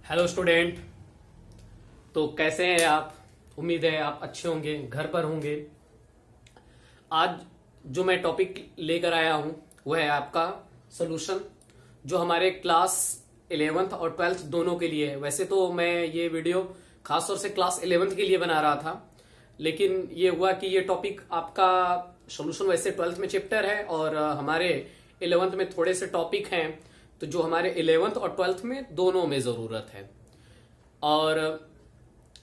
Hello student. तो कैसे हैं आप? उम्मीद है आप अच्छे होंगे, घर पर होंगे। आज जो मैं टॉपिक लेकर आया हूं वो है आपका सॉल्यूशन, जो हमारे क्लास 11th और 12th दोनों के लिए है। वैसे तो मैं ये वीडियो खासतौर से क्लास 11th के लिए बना रहा था, लेकिन ये हुआ कि ये टॉपिक आपका सॉल्यूशन वैसे 12th में चैप्टर है और हमारे 11th में थोड़े से टॉपिक हैं, तो जो हमारे 11th और 12th में दोनों में जरूरत है। और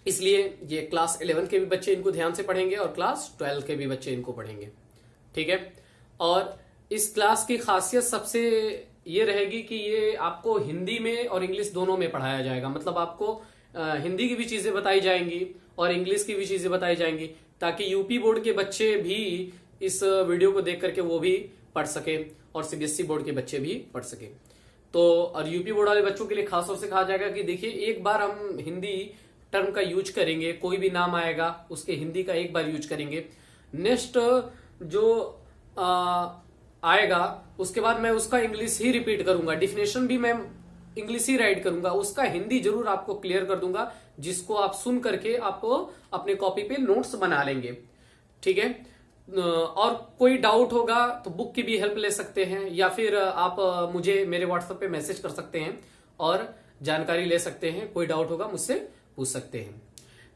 इसलिए ये क्लास 11th के भी बच्चे इनको ध्यान से पढ़ेंगे और क्लास 12th के भी बच्चे इनको पढ़ेंगे, ठीक है। और इस क्लास की खासियत सबसे ये रहेगी कि ये आपको हिंदी में और इंग्लिश दोनों में पढ़ाया जाएगा। मतलब आपको हिंदी की भी चीजें बताई जाएंगी और इंग्लिश की भी चीजें बताई जाएंगी, ताकि यूपी बोर्ड के बच्चे भी इस वीडियो को देख करके वो भी पढ़ सके और सीबीएसई बोर्ड के बच्चे भी पढ़ सके। तो और यूपी बोर्ड वाले बच्चों के लिए खासतौर से कहा जाएगा कि देखिए, एक बार हम हिंदी टर्म का यूज करेंगे, कोई भी नाम आएगा उसके हिंदी का एक बार यूज करेंगे, नेक्स्ट जो आएगा उसके बाद मैं उसका इंग्लिश ही रिपीट करूंगा, डिफिनेशन भी मैं इंग्लिश ही राइट करूंगा, उसका हिंदी जरूर आपको क्लियर कर दूंगा, जिसको आप सुन करके आप अपने कॉपी पे नोट्स बना लेंगे, ठीक है। और कोई डाउट होगा तो बुक की भी हेल्प ले सकते हैं, या फिर आप मुझे मेरे व्हाट्सएप पे मैसेज कर सकते हैं और जानकारी ले सकते हैं। कोई डाउट होगा मुझसे पूछ सकते हैं।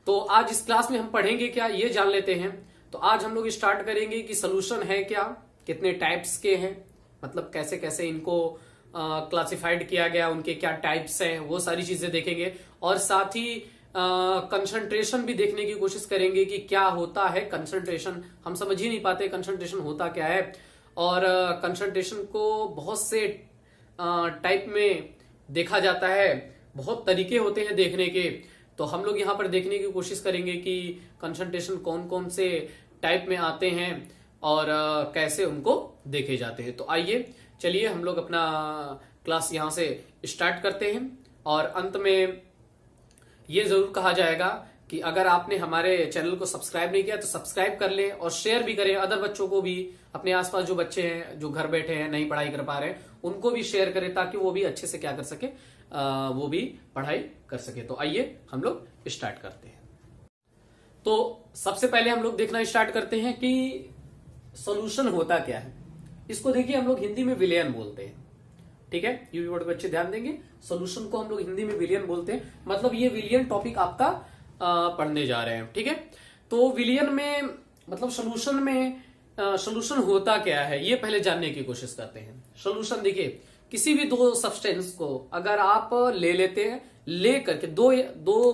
तो आज इस क्लास में हम पढ़ेंगे क्या, ये जान लेते हैं। तो आज हम लोग स्टार्ट करेंगे कि सोल्यूशन है क्या, कितने टाइप्स के हैं, मतलब कैसे कैसे इनको क्लासिफाइड किया गया, उनके क्या टाइप्स हैं, वो सारी चीजें देखेंगे। और साथ ही कंसंट्रेशन भी देखने की कोशिश करेंगे कि क्या होता है कंसंट्रेशन। हम समझ ही नहीं पाते कंसंट्रेशन होता क्या है, और कंसंट्रेशन को बहुत से टाइप में देखा जाता है, बहुत तरीके होते हैं देखने के। तो हम लोग यहाँ पर देखने की कोशिश करेंगे कि कंसंट्रेशन कौन कौन से टाइप में आते हैं और कैसे उनको देखे जाते हैं। तो आइए चलिए हम लोग अपना क्लास यहाँ से स्टार्ट करते हैं। और अंत में ये जरूर कहा जाएगा कि अगर आपने हमारे चैनल को सब्सक्राइब नहीं किया तो सब्सक्राइब कर लें और शेयर भी करें अदर बच्चों को भी, अपने आसपास जो बच्चे हैं जो घर बैठे हैं नहीं पढ़ाई कर पा रहे हैं उनको भी शेयर करें, ताकि वो भी अच्छे से क्या कर सके, वो भी पढ़ाई कर सके। तो आइए हम लोग स्टार्ट करते हैं। तो सबसे पहले हम लोग देखना स्टार्ट करते हैं कि सोल्यूशन होता क्या है। इसको देखिए, हम लोग हिंदी में विलयन बोलते हैं, ठीक है। यूपी बोर्ड के बच्चे ध्यान देंगे, सॉल्यूशन को हम लोग हिंदी में विलियन बोलते हैं। मतलब ये विलियन टॉपिक आपका पढ़ने जा रहे हैं, ठीक है। तो विलियन में मतलब सॉल्यूशन में सॉल्यूशन होता क्या है, ये पहले जानने की कोशिश करते हैं। सॉल्यूशन देखिए, किसी भी दो सब्सटेंस को अगर आप ले लेते हैं, ले करके दो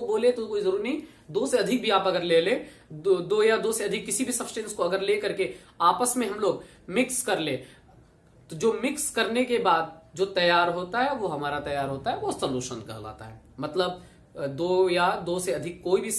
बोले तो कोई जरूरी नहीं, दो से अधिक भी आप अगर ले ले, दो या दो से अधिक किसी भी सब्सटेंस को अगर ले करके आपस में हम लोग मिक्स कर ले, तो जो मिक्स करने के बाद जो तैयार होता है वो हमारा तैयार होता है, वो सॉल्यूशन कहलाता है। मतलब दो या दो से अधिक कोई भी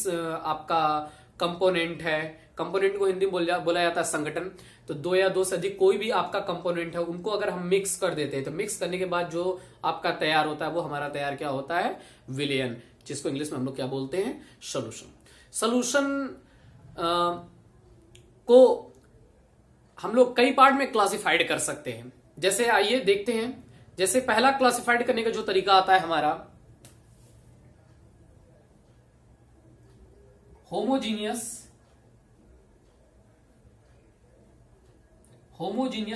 आपका कंपोनेंट है, कंपोनेंट को हिंदी में बोला जाता है संगठन। तो दो या दो से अधिक कोई भी आपका कंपोनेंट है, उनको अगर हम मिक्स कर देते हैं तो मिक्स करने के बाद जो आपका तैयार होता है वो हमारा तैयार क्या होता है, विलयन, जिसको इंग्लिश में हम लोग क्या बोलते हैं, सॉल्यूशन। सॉल्यूशन को हम लोग कई पार्ट में क्लासिफाइड कर सकते हैं। जैसे आइए देखते हैं, जैसे पहला क्लासिफाइड करने का जो तरीका आता है हमारा, होमोजीनियस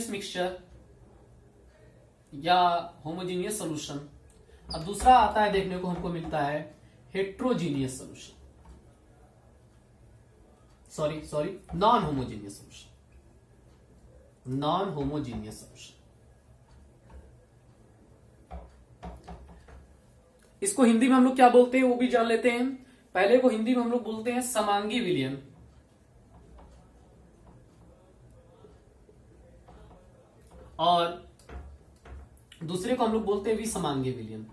मिक्सचर या होमोजीनियस सॉल्यूशन। और दूसरा आता है, देखने को हमको मिलता है heterogeneous solution, sorry non homogeneous solution, non homogeneous solution. इसको हिंदी में हम लोग क्या बोलते हैं वो भी जान लेते हैं। पहले को हिंदी में हम लोग बोलते हैं समांगी विलयन, और दूसरे को हम लोग बोलते हैं विसमांगी विलयन।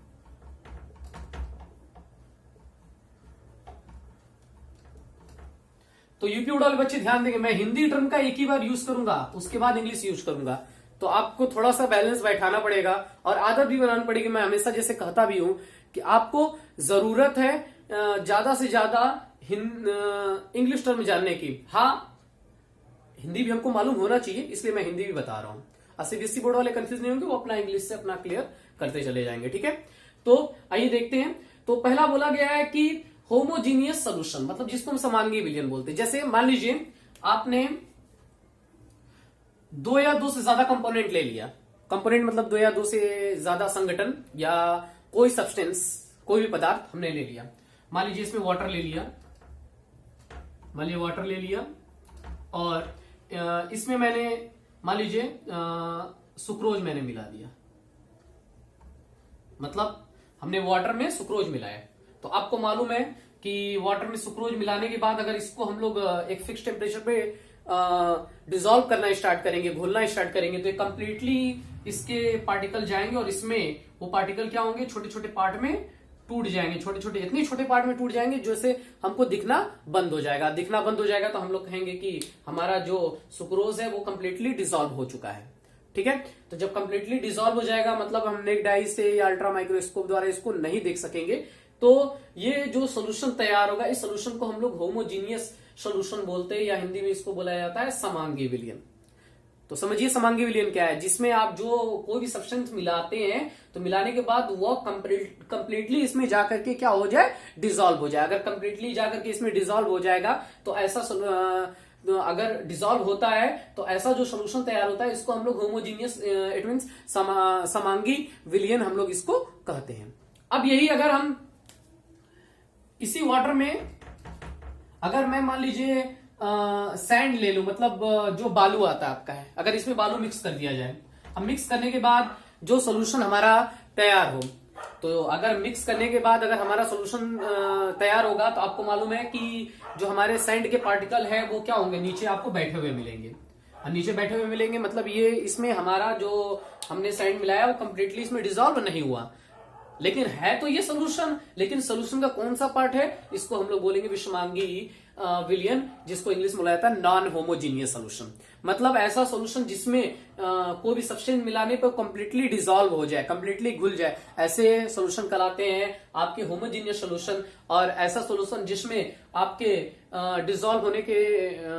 तो यूपी बोर्ड वाले बच्चे ध्यान देंगे, मैं हिंदी टर्म का एक ही बार यूज करूंगा, उसके बाद इंग्लिश यूज करूंगा। तो आपको थोड़ा सा बैलेंस बैठाना पड़ेगा और आदत भी बनानी पड़ेगी। मैं हमेशा जैसे कहता भी हूं कि आपको जरूरत है ज्यादा से ज्यादा इंग्लिश टर्म जानने की। हाँ, हिंदी भी हमको मालूम होना चाहिए, इसलिए मैं हिंदी भी बता रहा हूं। सीबीएसई बोर्ड वाले कंफ्यूज नहीं होंगे, वो अपना इंग्लिश से अपना क्लियर करते चले जाएंगे, ठीक है। तो आइए देखते हैं। तो पहला बोला गया है कि होमोजीनियस सोल्यूशन, मतलब जिसको हम समांगी विलयन बोलते हैं। जैसे मान लीजिए आपने दो या दो से ज्यादा कंपोनेंट ले लिया, कंपोनेंट मतलब दो या दो से ज्यादा संगठन या कोई सब्सटेंस, कोई भी पदार्थ हमने ले लिया। मान लीजिए इसमें वाटर ले लिया, मान लीजिए वाटर ले लिया, और इसमें मैंने मान लीजिए सुक्रोज मैंने मिला दिया, मतलब हमने वाटर में सुक्रोज मिलाया। तो आपको मालूम है कि वाटर में सुक्रोज मिलाने के बाद अगर इसको हम लोग एक फिक्स टेम्परेचर पे डिसॉल्व करना स्टार्ट करेंगे, घोलना स्टार्ट करेंगे, तो ये कंप्लीटली इसके पार्टिकल जाएंगे और इसमें वो पार्टिकल क्या होंगे, छोटे छोटे पार्ट में टूट जाएंगे, छोटे छोटे इतने छोटे पार्ट में टूट जाएंगे जैसे हमको दिखना बंद हो जाएगा। दिखना बंद हो जाएगा तो हम लोग कहेंगे कि हमारा जो सुक्रोज है वो कंप्लीटली डिसॉल्व हो चुका है। ठीक है, तो जब कंप्लीटली डिसॉल्व हो जाएगा मतलब हम नेक्ड आई से या अल्ट्रा माइक्रोस्कोप द्वारा इसको नहीं देख सकेंगे, तो ये जो सोल्यूशन तैयार होगा, इस सोल्यूशन को हम लोग होमोजीनियस सोल्यूशन बोलते हैं, या हिंदी में इसको बोला जाता है समांगी विलयन। तो समझिए समांगी विलयन क्या है, जिसमें आप जो कोई भी सब्सटेंस मिलाते हैं तो मिलाने के बाद वो कंप्लीटली इसमें जाकर के क्या हो जाए, डिसॉल्व हो जाए। अगर कंप्लीटली जाकर के इसमें डिसॉल्व हो जाएगा तो ऐसा अगर डिसॉल्व होता है तो ऐसा जो सोल्यूशन तैयार होता है इसको हम लोग होमोजीनियस, इट मीन्स समांगी विलयन हम लोग इसको कहते हैं। अब यही अगर हम इसी वाटर में अगर मैं मान लीजिए सैंड ले लूं, मतलब जो बालू आता है आपका है, अगर इसमें बालू मिक्स कर दिया जाए, अब मिक्स करने के बाद जो सोल्यूशन हमारा तैयार हो, तो अगर मिक्स करने के बाद अगर हमारा सोल्यूशन तैयार होगा तो आपको मालूम है कि जो हमारे सैंड के पार्टिकल है वो क्या होंगे, नीचे आपको बैठे हुए मिलेंगे। और नीचे बैठे हुए मिलेंगे मतलब ये इसमें हमारा जो हमने सैंड मिलाया वो कंप्लीटली इसमें डिसॉल्व नहीं हुआ, लेकिन है तो ये सोल्यूशन, लेकिन सोल्यूशन का कौन सा पार्ट है, इसको हम लोग बोलेंगे विषमांगी विलयन, जिसको इंग्लिश में बोला जाता है नॉन होमोजीनियस सोल्यूशन। मतलब ऐसा सोल्यूशन जिसमें कोई भी सब्सटेंस मिलाने पर कंप्लीटली डिसॉल्व हो जाए, कंप्लीटली घुल जाए, ऐसे सोल्यूशन कहलाते हैं आपके होमोजीनियस सोल्यूशन। और ऐसा सोल्यूशन जिसमें आपके डिसॉल्व होने के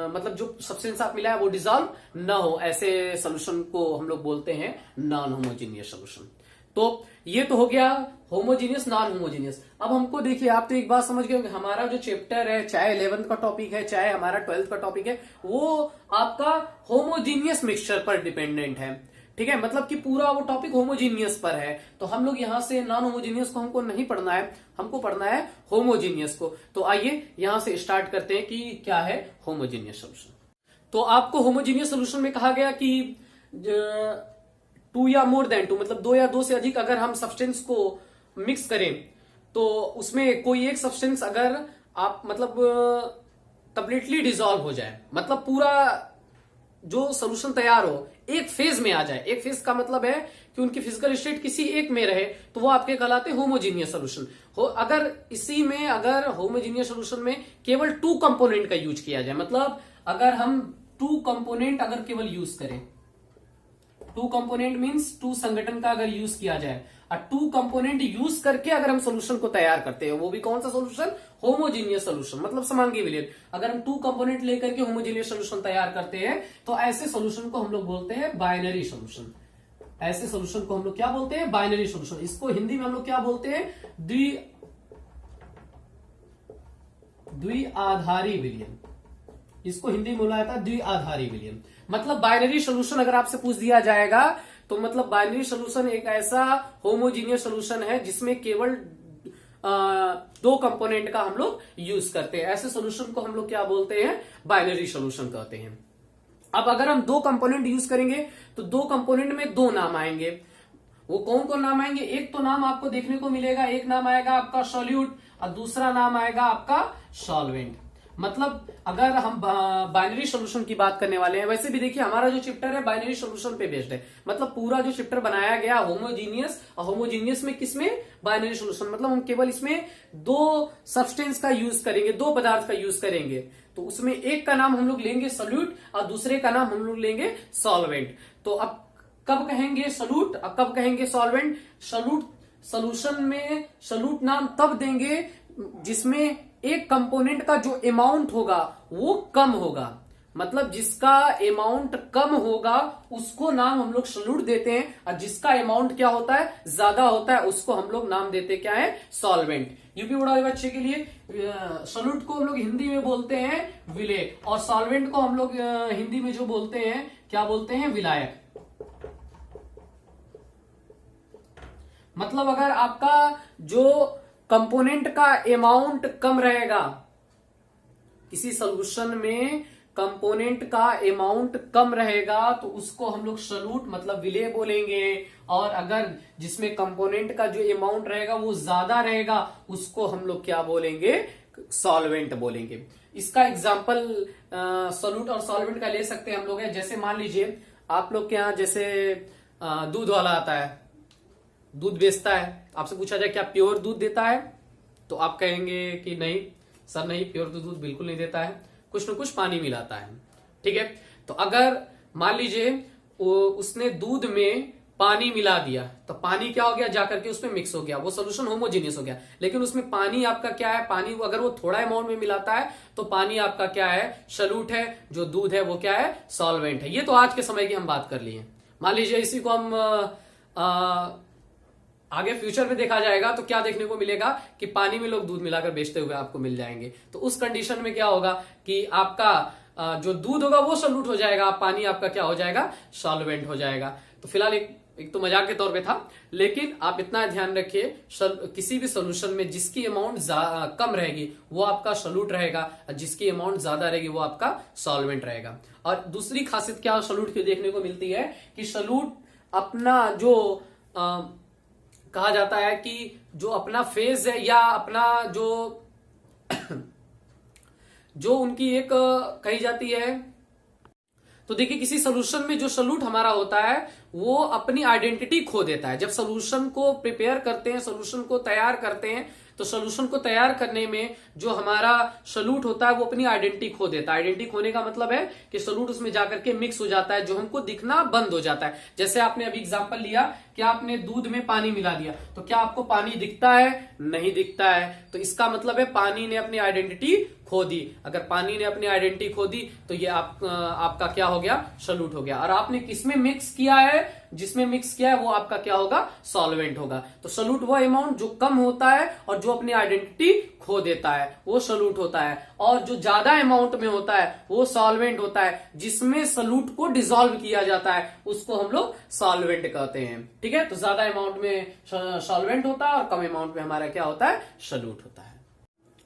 मतलब जो सब्सटेंस आप मिला है वो डिसॉल्व न हो, ऐसे सोल्यूशन को हम लोग बोलते हैं नॉन होमोजीनियस सोल्यूशन। तो ये तो हो गया होमोजीनियस नॉन होमोजीनियस। अब हमको देखिए, आप तो एक बात समझ गए कि हमारा जो चैप्टर है, चाहे 11th का टॉपिक है चाहे हमारा 12th का टॉपिक है, वो आपका होमोजीनियस मिक्सचर पर डिपेंडेंट है। ठीक है, मतलब कि पूरा वो टॉपिक होमोजीनियस पर है। तो हम लोग यहां से नॉन होमोजीनियस को हमको नहीं पढ़ना है, हमको पढ़ना है होमोजीनियस को। तो आइए यहां से स्टार्ट करते हैं कि क्या है होमोजीनियस सोल्यूशन। तो आपको होमोजीनियस सोल्यूशन में कहा गया कि 2 या मोर देन 2, मतलब 2 या 2 से अधिक अगर हम सब्सटेंस को मिक्स करें तो उसमें कोई एक सब्सटेंस अगर आप मतलब कंप्लीटली डिसॉल्व हो जाए, मतलब पूरा जो सोल्यूशन तैयार हो एक फेज में आ जाए। एक फेज का मतलब है कि उनकी फिजिकल स्टेट किसी एक में रहे, तो वो आपके कहलाते हैं होमोजीनियस सोल्यूशन। अगर इसी में अगर होमोजीनियस सोल्यूशन में केवल 2 कंपोनेंट का यूज किया जाए, मतलब अगर हम 2 कंपोनेंट अगर केवल यूज करें, 2 कंपोनेंट मीन्स 2 संगठन का अगर यूज किया जाए, और 2 कंपोनेंट यूज करके अगर हम सोल्यूशन को तैयार करते हैं, वो भी कौन सा सोल्यूशन, होमोजीनियस सोल्यूशन, मतलब समांगी विलयन। अगर हम 2 कंपोनेंट लेकर के होमोजीनियस सोल्यूशन तैयार करते हैं तो ऐसे सोल्यूशन को हम लोग बोलते हैं बाइनरी सोल्यूशन। ऐसे सोल्यूशन को हम लोग क्या बोलते हैं, बाइनरी सोल्यूशन। इसको हिंदी में हम लोग क्या बोलते हैं, द्विआधारी विलयन। इसको हिंदी में बोला जाता है द्विआधारी विलयन। मतलब बाइनरी सोल्यूशन अगर आपसे पूछ दिया जाएगा तो मतलब बाइनरी सोल्यूशन एक ऐसा होमोजीनियस सोल्यूशन है जिसमें केवल 2 कंपोनेंट का हम लोग यूज करते हैं। ऐसे सोल्यूशन को हम लोग क्या बोलते हैं, बाइनरी सोल्यूशन कहते हैं। अब अगर हम 2 कंपोनेंट यूज करेंगे तो 2 कंपोनेंट में 2 नाम आएंगे। वो कौन कौन नाम आएंगे, एक तो नाम आपको देखने को मिलेगा, एक नाम आएगा आपका सॉल्यूट और दूसरा नाम आएगा आपका सॉल्वेंट। मतलब अगर हम बाइनरी सोल्यूशन की बात करने वाले हैं, वैसे भी देखिए हमारा जो चैप्टर है बाइनरी सोल्यूशन पे बेस्ड है। मतलब पूरा जो चैप्टर बनाया गया होमोजीनियस, और होमोजीनियस में किसमें, बाइनरी सोल्यूशन। मतलब हम केवल इसमें 2 सब्सटेंस का यूज करेंगे, 2 पदार्थ का यूज करेंगे। तो उसमें एक का नाम हम लोग लेंगे सॉल्यूट और दूसरे का नाम हम लोग लेंगे सॉल्वेंट। तो अब कब कहेंगे सॉल्यूट और कब कहेंगे सॉल्वेंट। सोल्यूशन में सॉल्यूट नाम तब देंगे जिसमें एक कंपोनेंट का जो अमाउंट होगा वो कम होगा। मतलब जिसका अमाउंट कम होगा उसको नाम हम लोग सॉल्यूट देते हैं, और जिसका अमाउंट क्या होता है, ज्यादा होता है, उसको हम लोग नाम देते क्या है, सॉल्वेंट। यूपी बोर्ड वाले बच्चे के लिए सॉल्यूट को हम लोग हिंदी में बोलते हैं विलेय, और सॉल्वेंट को हम लोग हिंदी में जो बोलते हैं क्या बोलते हैं, विलायक। मतलब अगर आपका जो कंपोनेंट का अमाउंट कम रहेगा, किसी सॉल्यूशन में कंपोनेंट का अमाउंट कम रहेगा तो उसको हम लोग सॉल्यूट मतलब विलेय बोलेंगे, और अगर जिसमें कंपोनेंट का जो अमाउंट रहेगा वो ज्यादा रहेगा उसको हम लोग क्या बोलेंगे, सॉल्वेंट बोलेंगे। इसका एग्जांपल सॉल्यूट और सॉल्वेंट का ले सकते हैं हम लोग है, जैसे मान लीजिए आप लोग के यहाँ जैसे दूध वाला आता है, दूध बेचता है, आपसे पूछा जाए क्या प्योर दूध देता है, तो आप कहेंगे कि नहीं सर, नहीं प्योर तो दूध बिल्कुल नहीं देता है, कुछ न कुछ पानी मिलाता है। ठीक है, तो अगर मान लीजिए उसने दूध में पानी मिला दिया, तो पानी क्या हो गया, जाकर के उसमें मिक्स हो गया, वो सोल्यूशन होमोजेनियस हो गया। लेकिन उसमें पानी आपका क्या है, पानी अगर वो थोड़ा अमाउंट में मिलाता है तो पानी आपका क्या है, सॉल्यूट है, जो दूध है वो क्या है, सॉल्वेंट है। ये तो आज के समय की हम बात कर लिए। मान लीजिए इसी को हम आगे फ्यूचर में देखा जाएगा तो क्या देखने को मिलेगा कि पानी में लोग दूध मिलाकर बेचते हुए आपको मिल जाएंगे। तो उस कंडीशन में क्या होगा कि आपका जो दूध होगा वो सॉल्यूट हो जाएगा, पानी आपका क्या हो जाएगा, सॉल्वेंट हो जाएगा। तो फिलहाल एक तो मजाक के तौर पे था, लेकिन आप इतना ध्यान रखिए किसी भी सोल्यूशन में जिसकी अमाउंट कम रहेगी वो आपका सॉल्यूट रहेगा, और जिसकी अमाउंट ज्यादा रहेगी वो आपका सॉल्वेंट रहेगा। और दूसरी खासियत क्या सॉल्यूट की देखने को मिलती है कि सॉल्यूट अपना जो कहा जाता है कि जो अपना फेज है या अपना जो जो उनकी एक कही जाती है, तो देखिए किसी सोल्यूशन में जो सॉल्यूट हमारा होता है वो अपनी आइडेंटिटी खो देता है। जब सोल्यूशन को प्रिपेयर करते हैं, सोल्यूशन को तैयार करते हैं, तो सोल्यूशन को तैयार करने में जो हमारा सॉल्यूट होता है वो अपनी आइडेंटिटी खो देता है। आइडेंटिटी खोने का मतलब है कि सॉल्यूट उसमें जाकर के मिक्स हो जाता है, जो हमको दिखना बंद हो जाता है। जैसे आपने अभी एग्जांपल लिया कि आपने दूध में पानी मिला दिया, तो क्या आपको पानी दिखता है, नहीं दिखता है, तो इसका मतलब है पानी ने अपनी आइडेंटिटी खो दी। अगर पानी ने अपनी आइडेंटिटी खो दी तो ये आपका क्या हो गया, सॉल्यूट हो गया। और आपने किसमें मिक्स किया है, जिसमें मिक्स किया है वो आपका क्या होगा, सॉल्वेंट होगा। तो सॉल्यूट वो अमाउंट जो कम होता है और जो अपनी आइडेंटिटी खो देता है वो सॉल्यूट होता है, और जो ज्यादा अमाउंट में होता है वो सॉल्वेंट होता है। जिसमें सॉल्यूट को डिसॉल्व किया जाता है उसको हम लोग सॉल्वेंट कहते हैं। ठीक है, तो ज्यादा अमाउंट में सॉल्वेंट होता है और कम अमाउंट में हमारा क्या होता है, सॉल्यूट होता है।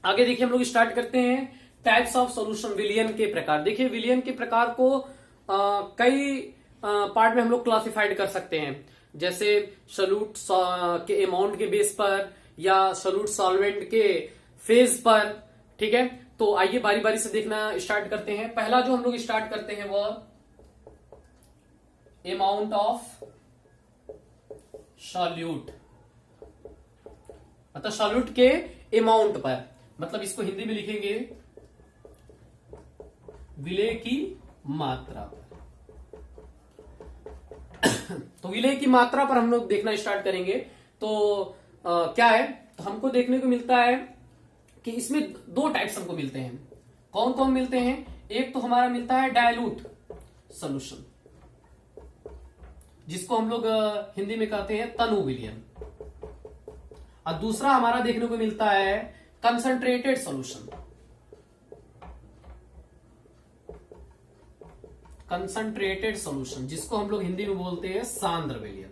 आगे देखिए हम लोग स्टार्ट करते हैं टाइप्स ऑफ सॉल्यूशन, विलियन के प्रकार। देखिए विलियन के प्रकार को कई पार्ट में हम लोग क्लासिफाइड कर सकते हैं, जैसे सॉल्यूट के अमाउंट के बेस पर या सॉल्यूट सॉल्वेंट के फेज पर। ठीक है, तो आइए बारी बारी से देखना स्टार्ट करते हैं। पहला जो हम लोग स्टार्ट करते हैं वो अमाउंट ऑफ सॉल्यूट, मतलब सॉल्यूट के अमाउंट पर, मतलब इसको हिंदी में लिखेंगे विलेय की मात्रा पर। तो विलेय की मात्रा पर हम लोग देखना स्टार्ट करेंगे। तो क्या है, तो हमको देखने को मिलता है कि इसमें दो टाइप्स हमको मिलते हैं। कौन कौन मिलते हैं, एक तो हमारा मिलता है डायलूट सॉल्यूशन, जिसको हम लोग हिंदी में कहते हैं तनु विलियन, और दूसरा हमारा देखने को मिलता है कंसंट्रेटेड सॉल्यूशन, कंसंट्रेटेड सॉल्यूशन, जिसको हम लोग हिंदी में बोलते हैं सांद्र विलियन।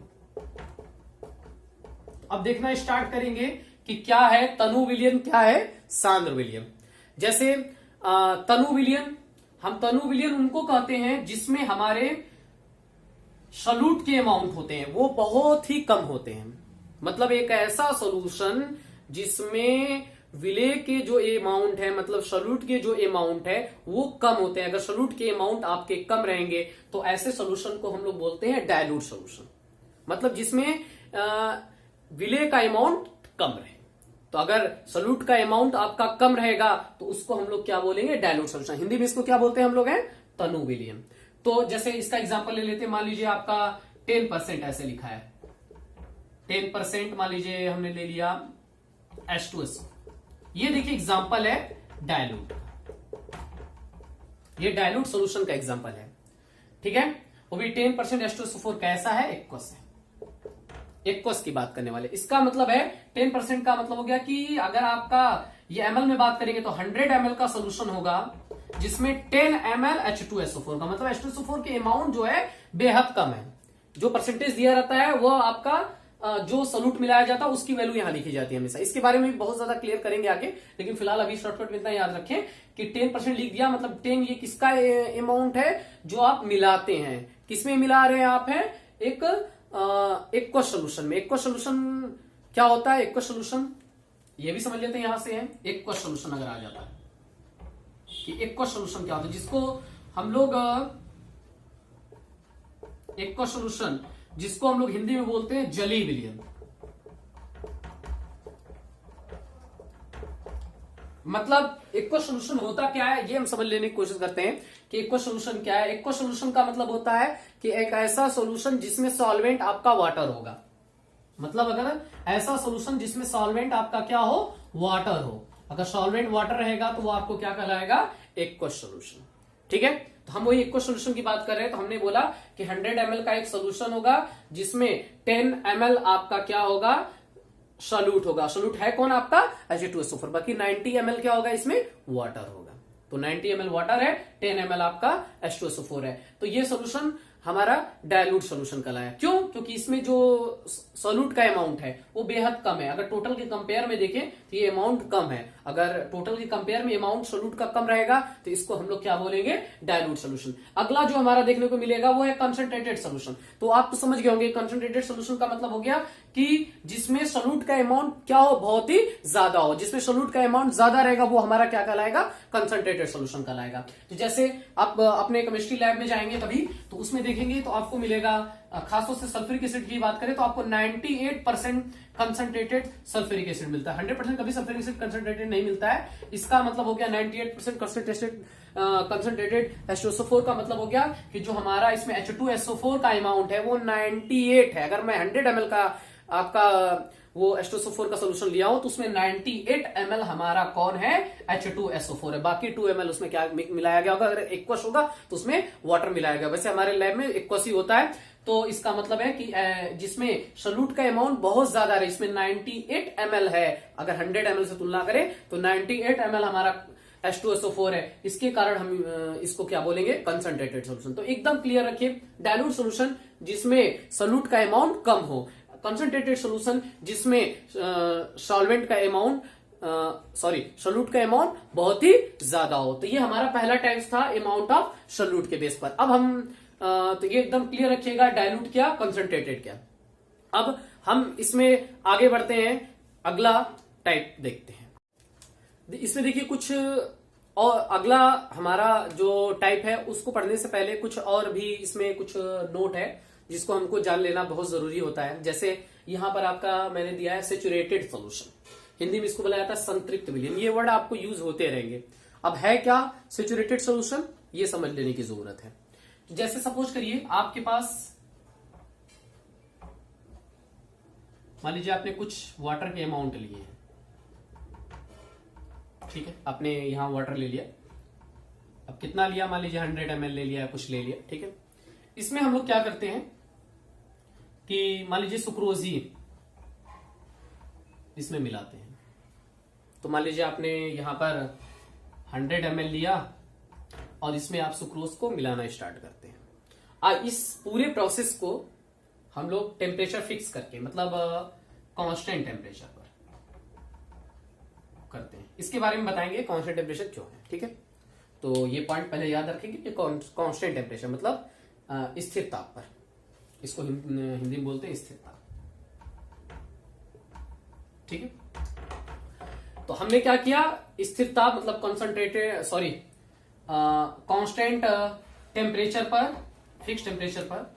अब देखना स्टार्ट करेंगे कि क्या है तनु विलियन, क्या है सांद्र विलियन। जैसे तनु विलियन, हम तनु विलियन उनको कहते हैं जिसमें हमारे सॉल्यूट के अमाउंट होते हैं वो बहुत ही कम होते हैं। मतलब एक ऐसा सॉल्यूशन जिसमें विलेय के जो अमाउंट है, मतलब सॉल्यूट के जो अमाउंट है वो कम होते हैं। अगर सॉल्यूट के अमाउंट आपके कम रहेंगे तो ऐसे सॉल्यूशन को हम लोग बोलते हैं डायलूट सॉल्यूशन, मतलब जिसमें विलेय का अमाउंट कम रहे। तो अगर सॉल्यूट का अमाउंट आपका कम रहेगा तो उसको हम लोग क्या बोलेंगे, डायलूट सॉल्यूशन। हिंदी में इसको क्या बोलते हैं हम लोग, हैं तनु विलियन। तो जैसे इसका एग्जांपल ले लेते हैं, मान लीजिए आपका 10% ऐसे लिखा है, 10% मान लीजिए हमने ले लिया H2SO। ये देखिए एग्जांपल है डायलूट। ये डायलूट सोल्यूशन का एग्जांपल है, ठीक है। वो भी 10% H2SO4 कैसा है, एक्वस है। एक्वस की बात करने वाले, इसका मतलब है 10% का मतलब हो गया कि अगर आपका ये ml में बात करेंगे तो 100 ml का सोल्यूशन होगा जिसमें 10 ml H2SO4 का मतलब H2SO4 के अमाउंट जो है बेहद कम है। जो परसेंटेज दिया रहता है वो आपका जो सॉल्यूट मिलाया जाता है उसकी वैल्यू यहां लिखी जाती है हमेशा। इसके बारे में भी बहुत ज्यादा क्लियर करेंगे आगे, लेकिन फिलहाल अभी शॉर्टकट में इतना याद रखें कि 10% लिख दिया मतलब 10 ये किसका अमाउंट है जो आप मिलाते हैं। किसमें मिला रहे हैं आप, है एक एक्वस सोल्यूशन में। एक्वस सोल्यूशन क्या होता है, एक्वस सोल्यूशन ये भी समझ लेते हैं यहां से है। एक्वस सोल्यूशन अगर आ जाता है कि एक्वस सोल्यूशन क्या होता है, जिसको हम लोग एक्वस सोल्यूशन जिसको हम लोग हिंदी में बोलते हैं जलीय विलयन। मतलब एक्वस सोल्यूशन होता क्या है ये हम समझ लेने की कोशिश करते हैं कि एक्वस सोल्यूशन क्या है। एक्वस सोल्यूशन का मतलब होता है कि एक ऐसा सोल्यूशन जिसमें सॉल्वेंट आपका वाटर होगा। मतलब अगर ऐसा सोल्यूशन जिसमें सॉल्वेंट आपका क्या हो, वाटर हो। अगर सॉल्वेंट वाटर रहेगा तो वो आपको क्या कहलाएगा, एक्वस सोल्यूशन, ठीक है। तो हम वही एक्वस सोल्यूशन की बात कर रहे हैं। तो हमने बोला कि 100 ml का एक सोल्यूशन होगा जिसमें 10 ml आपका क्या होगा, सॉल्यूट होगा। सॉल्यूट है कौन आपका, H2SO4। बाकी 90 ml क्या होगा, इसमें वाटर होगा। तो 90 ml वाटर है, 10 ml आपका H2SO4 है। तो ये सोल्यूशन हमारा डायलूट सोल्यूशन कहलाया। क्यों, क्योंकि इसमें जो सॉल्यूट का अमाउंट है वो बेहद कम है। अगर टोटल के कंपेयर में देखें तो ये अमाउंट कम है। अगर टोटल के कंपेयर में अमाउंट सॉल्यूट का कम रहेगा तो इसको हम लोग क्या बोलेंगे, डायलूट सोल्यूशन। अगला जो हमारा देखने को मिलेगा वो है कंसंट्रेटेड सोल्यूशन। तो आप तो समझ गए होंगे कंसंट्रेटेड सोल्यूशन का मतलब हो गया कि जिसमें सॉल्यूट का अमाउंट क्या हो, बहुत ही ज्यादा हो। जिसमें सॉल्यूट का अमाउंट ज्यादा रहेगा वो हमारा क्या कहलाएगा, कंसंट्रेटेड सोल्यूशन कहलाएगा। तो जैसे आप अपने केमिस्ट्री लैब में जाएंगे तभी तो उसमें देखेंगे तो आपको मिलेगा, खासतौर से सल्फ्यूरिक एसिड की बात करें तो आपको 98% कंसंट्रेटेड सल्फ्यूरिक एसिड मिलता है। 100% कभी सल्फ्यूरिक एसिड कंसंट्रेटेड नहीं मिलता है। इसका मतलब हो गया 98% कंसंट्रेटेड H2SO4 का मतलब हो गया कि जो हमारा इसमें H2SO4 का अमाउंट है वो 98 है। अगर मैं 100 ml का आपका वो H2SO4 का सोल्यूशन लिया हो तो उसमें 98 ml हमारा कौन है, H2SO4 है। बाकी 2 ml उसमें क्या मिलाया गया होगा, अगर एक्वस होगा तो उसमें वाटर मिलाया गया। वैसे हमारे लैब में एक्वस ही होता है। तो इसका मतलब है कि जिसमें सॉल्यूट का अमाउंट बहुत ज्यादा है, इसमें 98 ml है। अगर 100 ml से तुलना करें तो 98 ml हमारा H2SO4 है। इसके कारण हम इसको क्या बोलेंगे, कंसंट्रेटेड सोल्यूशन। तो एकदम क्लियर रखिए, डायलूट सोल्यूशन जिसमें सॉल्यूट का अमाउंट कम हो, कंसंट्रेटेड सोल्यूशन जिसमें सॉल्वेंट का अमाउंट सॉल्यूट का अमाउंट बहुत ही ज्यादा हो। तो ये हमारा पहला टाइप था अमाउंट ऑफ सॉल्यूट के बेस पर। अब हम तो ये एकदम क्लियर रखिएगा, डायलूट क्या, कंसंट्रेटेड क्या। अब हम इसमें आगे बढ़ते हैं, अगला टाइप देखते हैं। इसमें देखिए कुछ और अगला हमारा जो टाइप है उसको पढ़ने से पहले कुछ और भी इसमें कुछ नोट है जिसको हमको जान लेना बहुत जरूरी होता है। जैसे यहां पर आपका मैंने दिया है सेचुरेटेड सोल्यूशन, हिंदी में इसको बोला जाता है संतृप्त विलयन। ये वर्ड आपको यूज होते रहेंगे। अब है क्या सेचुरेटेड सोल्यूशन, ये समझ लेने की जरूरत है। जैसे सपोज करिए आपके पास, मान लीजिए आपने कुछ वाटर के अमाउंट लिए हैं, ठीक है, आपने यहां वाटर ले लिया। अब कितना लिया, मान लीजिए 100 ml ले लिया, कुछ ले लिया, ठीक है। इसमें हम लोग क्या करते हैं कि मान लीजिए सुक्रोज ही इसमें मिलाते हैं। तो मान लीजिए आपने यहां पर 100 ml लिया और इसमें आप सुक्रोज को मिलाना स्टार्ट करते हैं। इस पूरे प्रोसेस को हम लोग टेम्परेचर फिक्स करके, मतलब कांस्टेंट टेम्परेचर पर करते हैं। इसके बारे में बताएंगे कांस्टेंट टेम्परेचर क्यों है, ठीक है। तो ये पॉइंट पहले याद रखेंगे कि कांस्टेंट टेम्परेचर मतलब स्थिर ताप पर, इसको हिंदी में बोलते हैं स्थिर ताप, ठीक है। तो हमने क्या किया, स्थिर ताप मतलब कंसंट्रेटेड कांस्टेंट टेम्परेचर पर, फिक्स टेम्परेचर पर,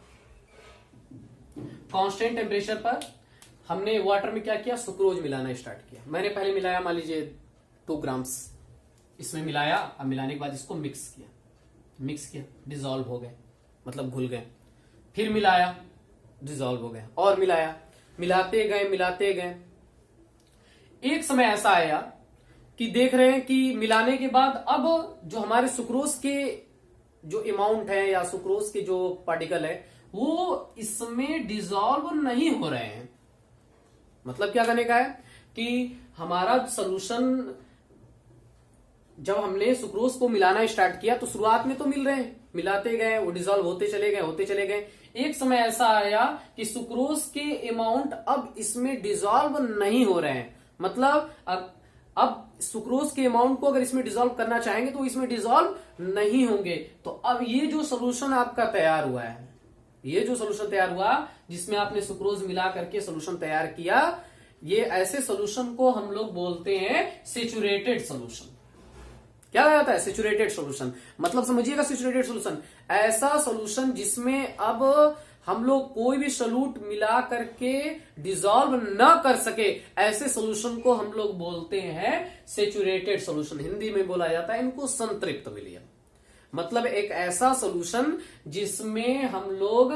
कांस्टेंट टेम्परेचर पर हमने वाटर में क्या किया, सुक्रोज मिलाना स्टार्ट किया। मैंने पहले मिलाया मान लीजिए 2 ग्राम्स इसमें मिलाया। अब मिलाने के बाद इसको मिक्स किया, डिसॉल्व हो गए, मतलब घुल गए। फिर मिलाया, डिसॉल्व हो गए, और मिलाया, मिलाते गए। एक समय ऐसा आया कि देख रहे हैं कि मिलाने के बाद अब जो हमारे सुक्रोज के जो अमाउंट है या सुक्रोज के जो पार्टिकल है वो इसमें डिसॉल्व नहीं हो रहे हैं। मतलब क्या करने का है कि हमारा सोल्यूशन, जब हमने सुक्रोज को मिलाना स्टार्ट किया तो शुरुआत में तो मिल रहे हैं, मिलाते गए, वो डिसॉल्व होते चले गए। एक समय ऐसा आया कि सुक्रोज के अमाउंट अब इसमें डिसॉल्व नहीं हो रहे हैं। मतलब अब सुक्रोज के अमाउंट को अगर इसमें डिसॉल्व करना चाहेंगे तो इसमें डिसॉल्व नहीं होंगे। तो अब ये जो सोल्यूशन आपका तैयार हुआ है, ये जो सोल्यूशन तैयार हुआ जिसमें आपने सुक्रोज मिला करके सोल्यूशन तैयार किया, ये ऐसे सोल्यूशन को हम लोग बोलते हैं सैचुरेटेड सोल्यूशन। क्या कहता है? Saturated solution. मतलब समझिएगा, सैचुरेटेड सोल्यूशन ऐसा सोल्यूशन जिसमें अब हम लोग कोई भी सॉल्यूट मिला करके डिसॉल्व न कर सके, ऐसे सोल्यूशन को हम लोग बोलते हैं सैचुरेटेड सोल्यूशन। हिंदी में बोला जाता है इनको संतृप्त विलयन। मतलब एक ऐसा सोल्यूशन जिसमें हम लोग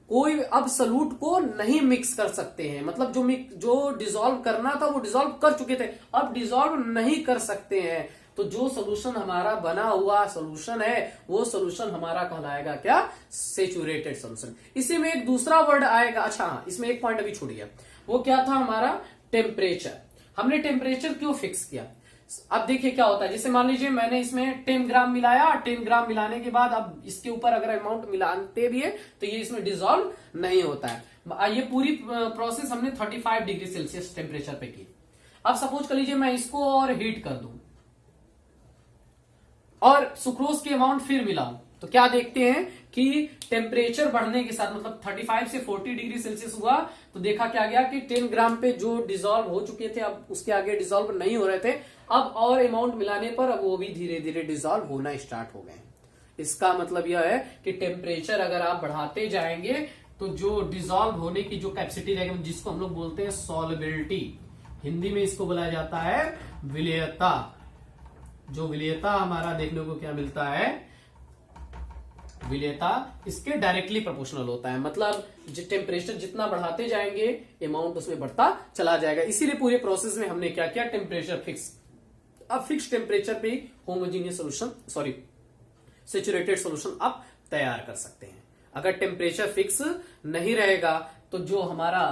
कोई अब सॉल्यूट को नहीं मिक्स कर सकते हैं। मतलब जो डिसॉल्व करना था वो डिसॉल्व कर चुके थे, अब डिसॉल्व नहीं कर सकते हैं। तो जो सोल्यूशन हमारा बना हुआ सोल्यूशन है वो सोल्यूशन हमारा कहलाएगा क्या? Saturated solution. इसी में एक दूसरा वर्ड आएगा। अच्छा, इसमें एक पॉइंट अभी छूट गया, वो क्या था हमारा? टेम्परेचर। हमने टेम्परेचर क्यों फिक्स किया? अब देखिए क्या होता है, जैसे मान लीजिए मैंने इसमें 10 ग्राम मिलाया, 10 ग्राम मिलाने के बाद अब इसके ऊपर अगर अमाउंट मिलाते भी है तो ये इसमें डिसॉल्व नहीं होता है। ये पूरी प्रोसेस हमने 35 डिग्री सेल्सियस टेम्परेचर पे की। अब सपोज कर लीजिए मैं इसको और हीट कर दूं और सुक्रोज की अमाउंट फिर मिलाऊं, तो क्या देखते हैं कि टेम्परेचर बढ़ने के साथ, मतलब 35 से 40 डिग्री सेल्सियस हुआ तो देखा क्या गया कि 10 ग्राम पे जो डिसॉल्व हो चुके थे अब उसके आगे डिसॉल्व नहीं हो रहे थे। अब और अमाउंट मिलाने पर अब वो भी धीरे धीरे डिसॉल्व होना स्टार्ट हो गए। इसका मतलब यह है कि टेम्परेचर अगर आप बढ़ाते जाएंगे तो जो डिसॉल्व होने की जो कैपेसिटी रहेगी, जिसको हम लोग बोलते हैं सॉल्युबिलिटी, हिंदी में इसको बोला जाता है विलेयता। जो विलेयता हमारा देखने को क्या मिलता है? विलेयता इसके डायरेक्टली प्रोपोर्शनल होता है। मतलब टेम्परेचर जितना बढ़ाते जाएंगे अमाउंट उसमें बढ़ता चला जाएगा। इसीलिए पूरे प्रोसेस में हमने क्या किया? Temperature fix. अब फिक्स टेम्परेचर पे homogeneous solution, sorry saturated solution आप तैयार कर सकते हैं। अगर टेम्परेचर फिक्स नहीं रहेगा तो जो हमारा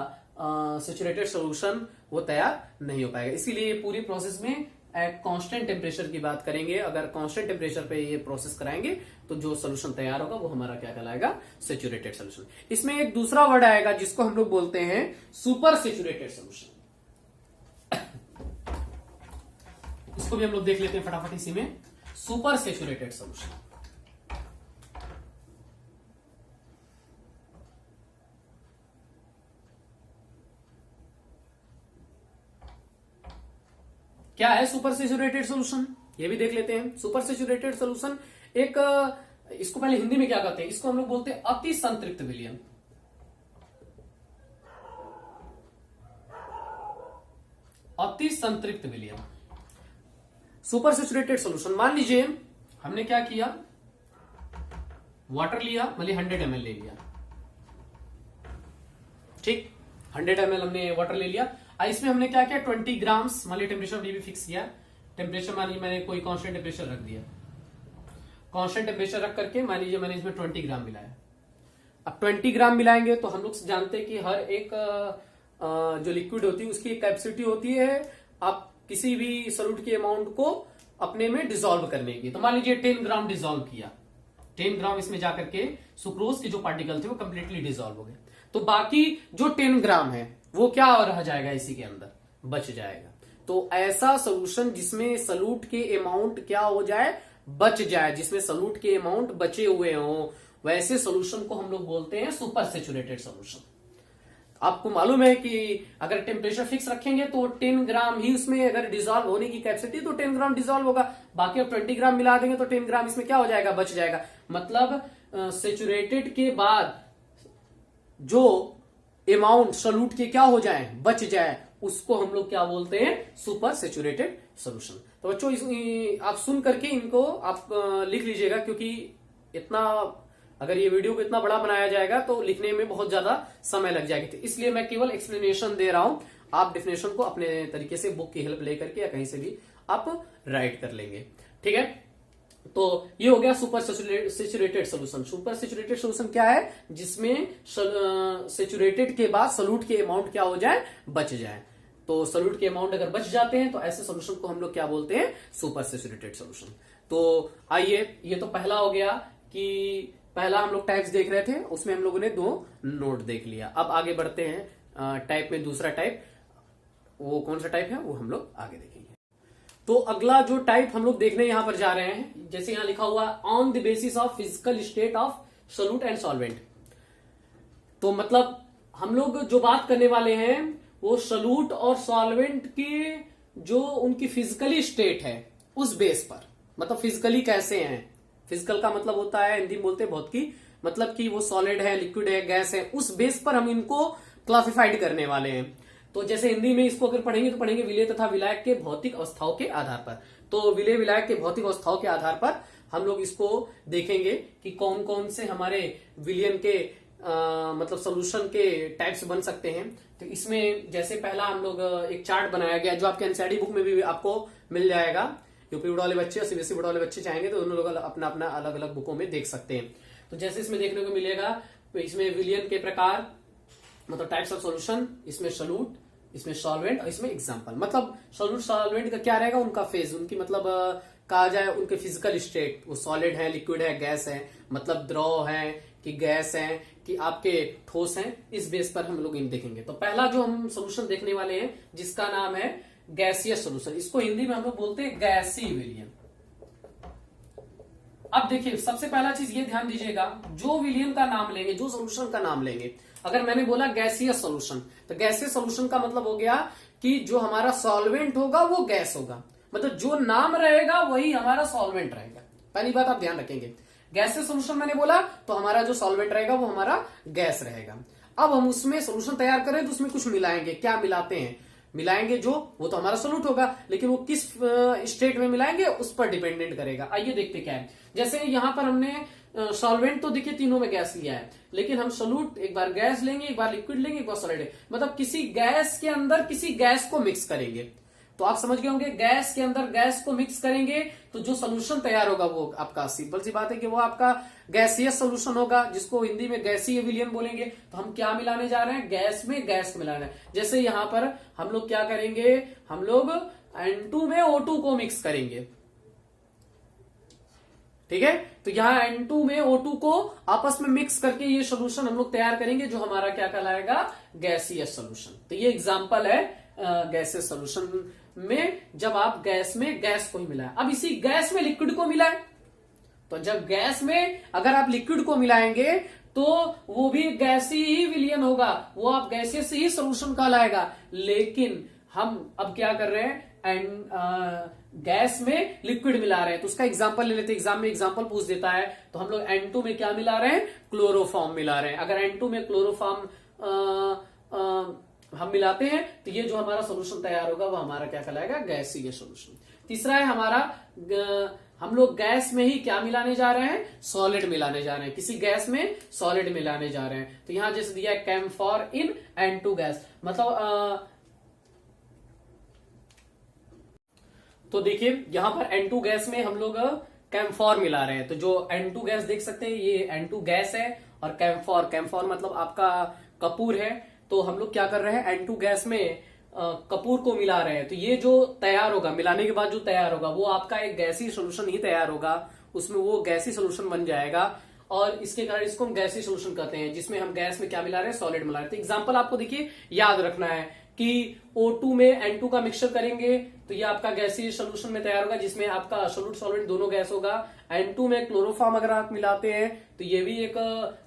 सैचुरेटेड सोल्यूशन वो तैयार नहीं हो पाएगा। इसीलिए पूरी प्रोसेस में कांस्टेंट टेम्परेचर की बात करेंगे। अगर कांस्टेंट टेम्परेचर पे ये प्रोसेस कराएंगे तो जो सोल्यूशन तैयार होगा वो हमारा क्या कहलाएगा? Saturated solution. इसमें एक दूसरा वर्ड आएगा जिसको हम लोग बोलते हैं सुपर सैचुरेटेड सोल्यूशन। इसको भी हम लोग देख लेते हैं फटाफट इसी में। सुपर सैचुरेटेड सोल्यूशन क्या है? सुपर सैचुरेटेड सोल्यूशन ये भी देख लेते हैं। सुपर सैचुरेटेड सोल्यूशन एक, इसको पहले हिंदी में क्या कहते हैं? इसको हम लोग बोलते हैं अति संतृप्त विलयन। अति संतृप्त विलयन, सुपर सैचुरेटेड सोल्यूशन। मान लीजिए हमने क्या किया, वाटर लिया, मान लीजिए 100 ml ले लिया, ठीक, 100 ml हमने वाटर ले लिया। इसमें हमने क्या किया? 20 ग्राम्स, मान लीजिए टेम्परेचर भी फिक्स किया। टेम्परेचर मान लीजिए मैंने कोई कांस्टेंट टेम्परेचर रख दिया। कांस्टेंट टेम्परेचर रख करके मान लीजिए मैंने इसमें 20 ग्राम मिलाया। अब 20 ग्राम मिलाएंगे तो हम लोग जानते हैं कि हर एक जो लिक्विड होती है उसकी एक कैपेसिटी होती है आप किसी भी सॉल्यूट के अमाउंट को अपने में डिसॉल्व करने की। तो मान लीजिए 10 ग्राम डिसॉल्व किया, 10 ग्राम इसमें जाकर के सुक्रोज के जो पार्टिकल थे वो कंप्लीटली डिसॉल्व हो गए। तो बाकी जो 10 ग्राम है वो क्या रह जाएगा? इसी के अंदर बच जाएगा। तो ऐसा सोल्यूशन जिसमें सॉल्यूट के अमाउंट क्या हो जाए? बच जाए, जिसमें सॉल्यूट के अमाउंट बचे हुए हों, वैसे सोल्यूशन को हम लोग बोलते हैं सुपर सैचुरेटेड सोल्यूशन। आपको मालूम है कि अगर टेम्परेचर फिक्स रखेंगे तो 10 ग्राम ही उसमें अगर डिसॉल्व होने की कैपेसिटी तो 10 ग्राम डिसॉल्व होगा, बाकी अब 20 ग्राम मिला देंगे तो 10 ग्राम इसमें क्या हो जाएगा? बच जाएगा। मतलब सैचुरेटेड के बाद जो अमाउंट सॉल्यूट के क्या हो जाए? बच जाए, उसको हम लोग क्या बोलते हैं? Super saturated solution. तो बच्चों आप सुन करके इनको आप लिख लीजिएगा, क्योंकि इतना अगर ये वीडियो को इतना बड़ा बनाया जाएगा तो लिखने में बहुत ज्यादा समय लग जाएगी। तो इसलिए मैं केवल एक्सप्लेनेशन दे रहा हूं, आप डेफिनेशन को अपने तरीके से बुक की हेल्प लेकर के या कहीं से भी आप राइट कर लेंगे, ठीक है। तो ये हो गया super saturated solution. Super saturated solution क्या है, जिसमें सेचुरेटेड के बाद सॉल्यूट के अमाउंट क्या हो जाए, बच जाए। तो सॉल्यूट के अमाउंट अगर बच जाते हैं तो ऐसे सोल्यूशन को हम लोग क्या बोलते हैं, सुपर सेचुरेटेड सोल्यूशन। तो आइए, ये तो पहला हो गया कि पहला हम लोग टाइप्स देख रहे थे, उसमें हम लोगों ने 2 नोट देख लिया। अब आगे बढ़ते हैं टाइप में, दूसरा टाइप वो कौन सा टाइप है वो हम लोग आगे देखेंगे। तो अगला जो टाइप हम लोग देखने यहां पर जा रहे हैं, जैसे यहां लिखा हुआ on the basis of physical state of solute and solvent. तो मतलब हम लोग जो बात करने वाले हैं वो सोल्यूट और सॉल्वेंट की जो उनकी फिजिकली स्टेट है उस बेस पर, मतलब फिजिकली कैसे हैं। फिजिकल का मतलब होता है, हिंदी में बोलते हैं भौतिकी, मतलब कि वो सॉलिड है, लिक्विड है, गैस है, उस बेस पर हम इनको क्लासिफाइड करने वाले हैं। तो जैसे हिंदी में इसको अगर पढ़ेंगे तो पढ़ेंगे विलेय तथा विलायक के भौतिक अवस्थाओं के आधार पर। तो विलेय विलायक के भौतिक अवस्थाओं के आधार पर हम लोग इसको देखेंगे कि कौन कौन से हमारे विलयन के मतलब सोल्यूशन के टाइप्स बन सकते हैं। तो इसमें जैसे पहला हम लोग एक चार्ट बनाया गया जो आपके एनसीईआरटी बुक में भी आपको मिल जाएगा। यूपी बोर्ड वाले बच्चे और सीबीएसई बोर्ड वाले बच्चे चाहेंगे तो दोनों लोग अपना अपना अलग अलग बुकों में देख सकते हैं। तो जैसे इसमें देखने को मिलेगा, इसमें विलयन के प्रकार मतलब टाइप्स ऑफ सॉल्यूशन, इसमें सोल्यूट, इसमें सॉल्वेंट और इसमें एग्जाम्पल। मतलब सोल्यूट सॉल्वेंट का क्या रहेगा, उनका फेज, उनकी मतलब कहा जाए उनके फिजिकल स्टेट, वो सॉलिड है, लिक्विड है, गैस है, मतलब द्रव है कि गैस है कि आपके ठोस हैं, इस बेस पर हम लोग इन देखेंगे। तो पहला जो हम सोल्यूशन देखने वाले हैं जिसका नाम है गैसियस सोल्यूशन, इसको हिंदी में हम लोग बोलते हैं गैसीय विलयन। अब देखिए सबसे पहला चीज ये ध्यान दीजिएगा, जो विलयन का नाम लेंगे, जो सोल्यूशन का नाम लेंगे, अगर मैंने बोला गैसियस सोल्यूशन, तो गैसियस सोल्यूशन का मतलब हो गया कि जो हमारा सॉल्वेंट होगा वो गैस होगा, मतलब जो नाम रहेगा वही हमारा सॉल्वेंट रहेगा। पहली बात आप ध्यान रखेंगे, गैसियस सोल्यूशन मैंने बोला तो हमारा जो सॉल्वेंट रहेगा वो हमारा गैस रहेगा। अब हम उसमें सोल्यूशन तैयार करें तो उसमें कुछ मिलाएंगे, क्या मिलाते हैं, मिलाएंगे जो वो तो हमारा सोल्यूट होगा, लेकिन वो किस स्टेट में मिलाएंगे उस पर डिपेंडेंट करेगा। आइए देखते क्या है। जैसे यहां पर हमने सॉल्वेंट तो देखिए तीनों में गैस लिया है, लेकिन हम सोल्यूट एक बार गैस लेंगे, एक बार लिक्विड लेंगे, एक बार सॉलिड, मतलब किसी गैस के अंदर किसी गैस को मिक्स करेंगे। तो आप समझ गए होंगे, गैस के अंदर गैस को मिक्स करेंगे तो जो सोल्यूशन तैयार होगा वो आपका, सिंपल सी बात है कि वो आपका गैसियस सोल्यूशन होगा, जिसको हिंदी में गैसीय विलयन बोलेंगे। तो हम क्या मिलाने जा रहे हैं, गैस में गैस मिलाना है। जैसे यहां पर हम लोग क्या करेंगे, हम लोग N2 में O2 को मिक्स करेंगे, ठीक है। तो यहां N2 में O2 को आपस में मिक्स करके ये सोल्यूशन हम लोग तैयार करेंगे जो हमारा क्या कहलाएगा, गैसियस सोल्यूशन। तो ये एग्जांपल है गैसियस सोल्यूशन में, जब आप गैस में गैस को ही मिलाएं। अब इसी गैस में लिक्विड को मिलाएं, तो जब गैस में अगर आप लिक्विड को मिलाएंगे तो वो भी गैसीय ही विलयन होगा, वो आप गैसियस ही सोल्यूशन कहलाएगा। लेकिन हम अब क्या कर रहे हैं, गैस में लिक्विड मिला रहे हैं। तो उसका एग्जांपल ले लेते हैं, एग्जाम में एग्जांपल पूछ देता है। तो हम लोग N2 में क्या मिला रहे हैं, क्लोरोफॉर्म मिला रहे हैं। अगर N2 में क्लोरोफॉर्म हम मिलाते हैं तो ये जो हमारा सोल्यूशन तैयार होगा वो हमारा क्या कहलाएगा, गैसीय सोल्यूशन। तीसरा है हमारा, हम लोग गैस में ही क्या मिलाने जा रहे हैं, सॉलिड मिलाने जा रहे हैं, किसी गैस में सॉलिड मिलाने जा रहे हैं। तो यहां जैसे दिया है कैम्फॉर इन N2 गैस, मतलब तो देखिए यहां पर N2 गैस में हम लोग कैम्फॉर मिला रहे हैं। तो जो N2 गैस देख सकते हैं ये N2 गैस है, और कैम्फॉर, कैम्फॉर मतलब आपका कपूर है। तो हम लोग क्या कर रहे हैं, N2 गैस में कपूर को मिला रहे हैं। तो ये जो तैयार होगा, मिलाने के बाद जो तैयार होगा वो आपका एक गैसीय सोल्यूशन ही तैयार होगा, उसमें वो गैसीय सोल्यूशन बन जाएगा। और इसके कारण इसको हम गैसीय सोल्यूशन कहते हैं, जिसमें हम गैस में क्या मिला रहे हैं, सॉलिड मिला रहे हैं। तो एग्जांपल आपको देखिए याद रखना है कि O2 में N2 का मिक्सचर करेंगे तो ये आपका गैसीय सोल्यूशन में तैयार होगा, जिसमें आपका सोल्यूट सॉल्वेंट दोनों गैस होगा। N2 में क्लोरोफॉर्म अगर आप मिलाते हैं तो ये भी एक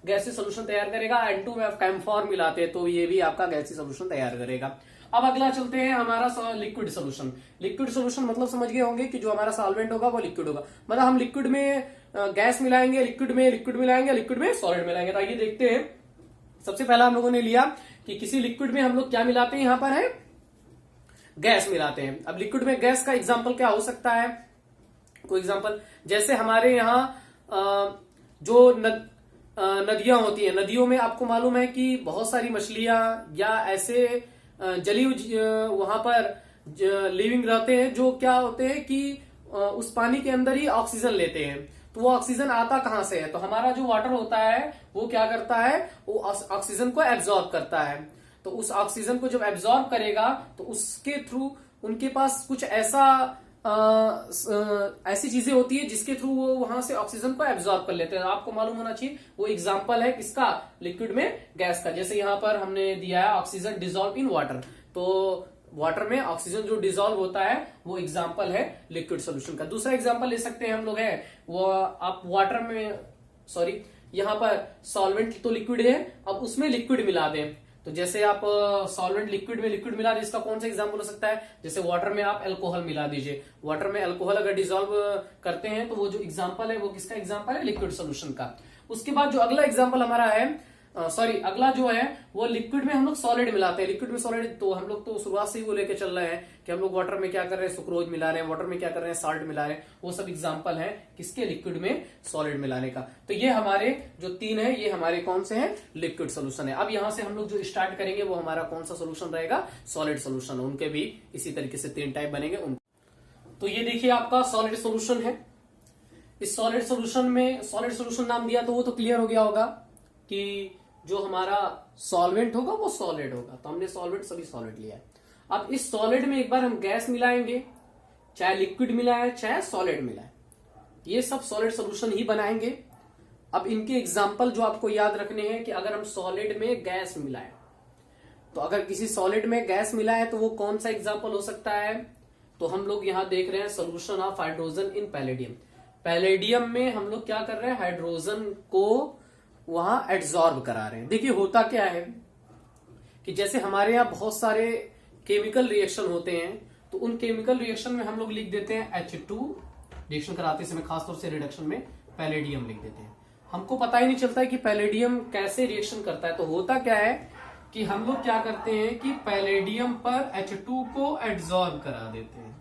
गैसीय सोल्यूशन तैयार करेगा। N2 में आप कैम्फॉर मिलाते हैं तो ये भी आपका गैसीय सोल्यूशन तैयार करेगा। अब अगला चलते हैं हमारा लिक्विड सोल्यूशन। लिक्विड सोल्यूशन मतलब समझ गए होंगे कि जो हमारा सॉल्वेंट होगा वो लिक्विड होगा, मतलब हम लिक्विड में गैस मिलाएंगे, लिक्विड में लिक्विड मिलाएंगे, लिक्विड में सॉलिड मिलाएंगे। तो आइए देखते हैं। सबसे पहला हम लोगों ने लिया कि किसी लिक्विड में हम लोग क्या मिलाते हैं, यहां पर है गैस मिलाते हैं। अब लिक्विड में गैस का एग्जांपल क्या हो सकता है, कोई एग्जांपल, जैसे हमारे यहाँ जो नदियां होती हैं, नदियों में आपको मालूम है कि बहुत सारी मछलियां या ऐसे जलीय वहां पर लिविंग रहते हैं जो क्या होते हैं कि उस पानी के अंदर ही ऑक्सीजन लेते हैं। तो वो ऑक्सीजन आता कहां से है? तो हमारा जो वाटर होता है वो क्या करता है, वो ऑक्सीजन को एब्जॉर्ब करता है। तो उस ऑक्सीजन को जब एब्जॉर्ब करेगा तो उसके थ्रू उनके पास कुछ ऐसी चीजें होती है जिसके थ्रू वो वहां से ऑक्सीजन को एब्जॉर्ब कर लेते हैं। आपको मालूम होना चाहिए, वो एग्जांपल है किसका? लिक्विड में गैस का। जैसे यहां पर हमने दिया है ऑक्सीजन डिजोल्व इन वाटर, तो वाटर में ऑक्सीजन जो डिजोल्व होता है वो एग्जांपल है लिक्विड सोल्यूशन का। दूसरा एग्जांपल ले सकते हैं हम लोग, है वो आप वाटर में, सॉरी यहां पर सॉल्वेंट तो लिक्विड है, अब उसमें लिक्विड मिला दें। तो जैसे आप सॉल्वेंट लिक्विड में लिक्विड मिला दें, इसका कौन सा एग्जांपल हो सकता है? जैसे वाटर में आप अल्कोहल मिला दीजिए, वाटर में अल्कोहल अगर डिजोल्व करते हैं तो वो जो एग्जांपल है वो किसका एग्जांपल है? लिक्विड सोल्यूशन का। उसके बाद जो अगला एग्जांपल हमारा है, अगला जो है वो लिक्विड में हम लोग सॉलिड मिलाते हैं। लिक्विड में सॉलिड, तो हम लोग तो शुरुआत से ही वो लेके चल रहे हैं कि हम लोग वाटर में क्या कर रहे हैं? सुक्रोज मिला रहे हैं, वाटर में क्या कर रहे हैं? साल्ट मिला रहे हैं। वो सब एग्जांपल है किसके? लिक्विड में सॉलिड मिलाने का। तो ये हमारे जो 3 है ये हमारे कौन से हैं? लिक्विड सोल्यूशन है। अब यहां से हम लोग जो स्टार्ट करेंगे वो हमारा कौन सा सोल्यूशन रहेगा? Solid solution. उनके भी इसी तरीके से 3 टाइप बनेंगे। तो ये देखिए आपका सॉलिड सोल्यूशन है। इस सॉलिड सोल्यूशन में, सॉलिड सोल्यूशन नाम दिया तो वो तो क्लियर हो गया होगा कि जो हमारा सॉल्वेंट होगा वो सॉलिड होगा। तो हमने सॉल्वेंट सभी सॉलिड लिया है। अब इस सॉलिड में एक बार हम गैस मिलाएंगे, चाहे लिक्विड मिलाए चाहे सॉलिड मिलाए, ये सब सॉलिड सोल्यूशन ही बनाएंगे। अब इनके एग्जांपल जो आपको याद रखने हैं कि अगर हम सॉलिड में गैस मिलाएं, तो अगर किसी सॉलिड में गैस मिलाए तो वो कौन सा एग्जांपल हो सकता है? तो हम लोग यहां देख रहे हैं solution of hydrogen in palladium. Palladium में हम लोग क्या कर रहे हैं? हाइड्रोजन को वहां एड्सॉर्ब करा रहे हैं। देखिए होता क्या है कि जैसे हमारे यहाँ बहुत सारे केमिकल रिएक्शन होते हैं, तो उन केमिकल रिएक्शन में हम लोग लिख देते हैं H2, रिएक्शन कराते समय खासतौर से रिडक्शन में पैलेडियम लिख देते हैं। हमको पता ही नहीं चलता है कि पैलेडियम कैसे रिएक्शन करता है। तो होता क्या है कि हम लोग क्या करते हैं कि पैलेडियम पर H2 को एड्सॉर्ब करा देते हैं।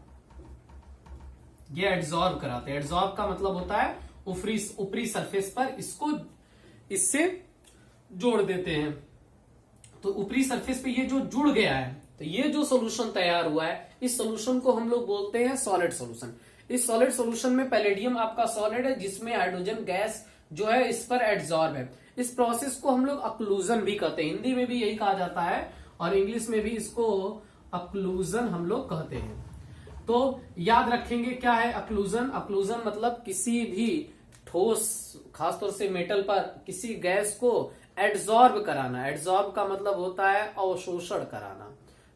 ये एड्सॉर्ब कराते हैं। एड्सॉर्ब का मतलब होता है ऊपरी सरफेस पर इससे जोड़ देते हैं। तो ऊपरी सरफेस पे ये जो जुड़ गया है, तो ये जो सोल्यूशन तैयार हुआ है, इस सोल्यूशन को हम लोग बोलते हैं सॉलिड सोल्यूशन। इस सॉलिड सोल्यूशन में पैलेडियम आपका सॉलिड है, जिसमें हाइड्रोजन गैस जो है इस पर एड्सॉर्ब है। इस प्रोसेस को हम लोग अक्लूजन भी कहते हैं। हिंदी में भी यही कहा जाता है और इंग्लिश में भी इसको अक्लूजन हम लोग कहते हैं। तो याद रखेंगे क्या है अक्लूजन? अक्लूजन मतलब किसी भी ठोस, खासतौर से मेटल पर किसी गैस को एड्सॉर्ब कराना। एड्सॉर्ब का मतलब होता है अवशोषण कराना,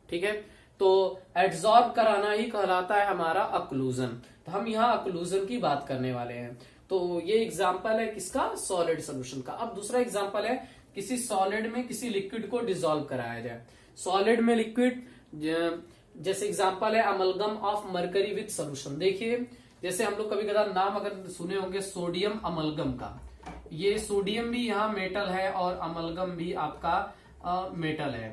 ठीक है? तो एड्सॉर्ब कराना ही कहलाता है हमारा अक्लूजन। तो हम यहाँ अक्लूजन की बात करने वाले हैं। तो ये एग्जाम्पल है किसका? सॉलिड सोल्यूशन का। अब दूसरा एग्जाम्पल है किसी सॉलिड में किसी लिक्विड को डिसॉल्व कराया जाए। सॉलिड में लिक्विड, जैसे एग्जाम्पल है amalgam of mercury with solution. देखिए जैसे हम लोग कभी कभार नाम अगर सुने होंगे सोडियम अमलगम का, ये सोडियम भी यहाँ मेटल है और अमलगम भी आपका मेटल है।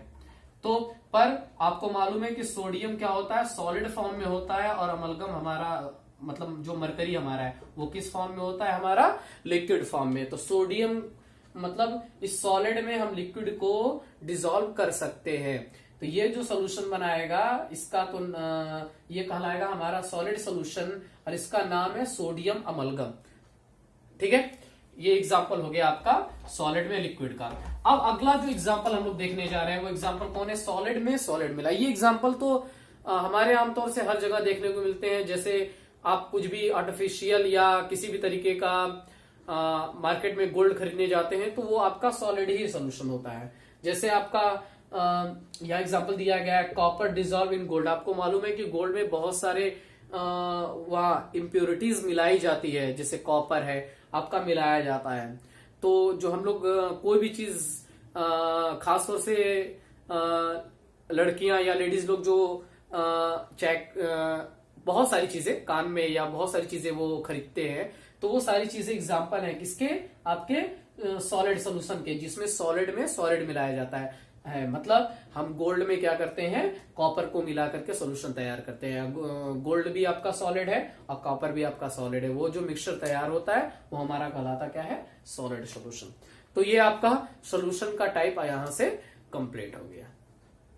तो पर आपको मालूम है कि सोडियम क्या होता है? सॉलिड फॉर्म में होता है, और अमलगम हमारा मतलब जो मरकरी हमारा है वो किस फॉर्म में होता है? हमारा लिक्विड फॉर्म में। तो सोडियम मतलब इस सॉलिड में हम लिक्विड को डिसॉल्व कर सकते हैं। तो ये जो सोल्यूशन बनाएगा इसका तो ये कहलाएगा हमारा सॉलिड सोल्यूशन, और इसका नाम है सोडियम अमलगम, ठीक है? ये एग्जाम्पल हो गया आपका सॉलिड में लिक्विड का। अब अगला जो एग्जाम्पल हम लोग देखने जा रहे हैं वो एग्जाम्पल कौन है? सॉलिड में सॉलिड मिला। ये एग्जाम्पल तो हमारे आमतौर से हर जगह देखने को मिलते हैं। जैसे आप कुछ भी आर्टिफिशियल या किसी भी तरीके का मार्केट में गोल्ड खरीदने जाते हैं तो वो आपका सॉलिड ही सोल्यूशन होता है। जैसे आपका यह एग्जाम्पल दिया गया है कॉपर डिजॉल्व इन गोल्ड। आपको मालूम है कि गोल्ड में बहुत सारे वहाँ इम्प्योरिटीज मिलाई जाती है, जैसे कॉपर है आपका मिलाया जाता है। तो जो हम लोग कोई भी चीज खासतौर से लड़कियां या लेडीज लोग जो चेक बहुत सारी चीजें कान में या बहुत सारी चीजें वो खरीदते हैं, तो वो सारी चीजें एग्जाम्पल है किसके? आपके सॉलिड सोल्यूशन के, जिसमें सॉलिड में सॉलिड मिलाया जाता है। मतलब हम गोल्ड में क्या करते हैं? कॉपर को मिला करके सोल्यूशन तैयार करते हैं। गोल्ड भी आपका सॉलिड है और कॉपर भी आपका सॉलिड है। वो जो मिक्सचर तैयार होता है वो हमारा कहलाता क्या है? Solid solution. तो ये आपका सोल्यूशन का टाइप यहां से कंप्लीट हो गया।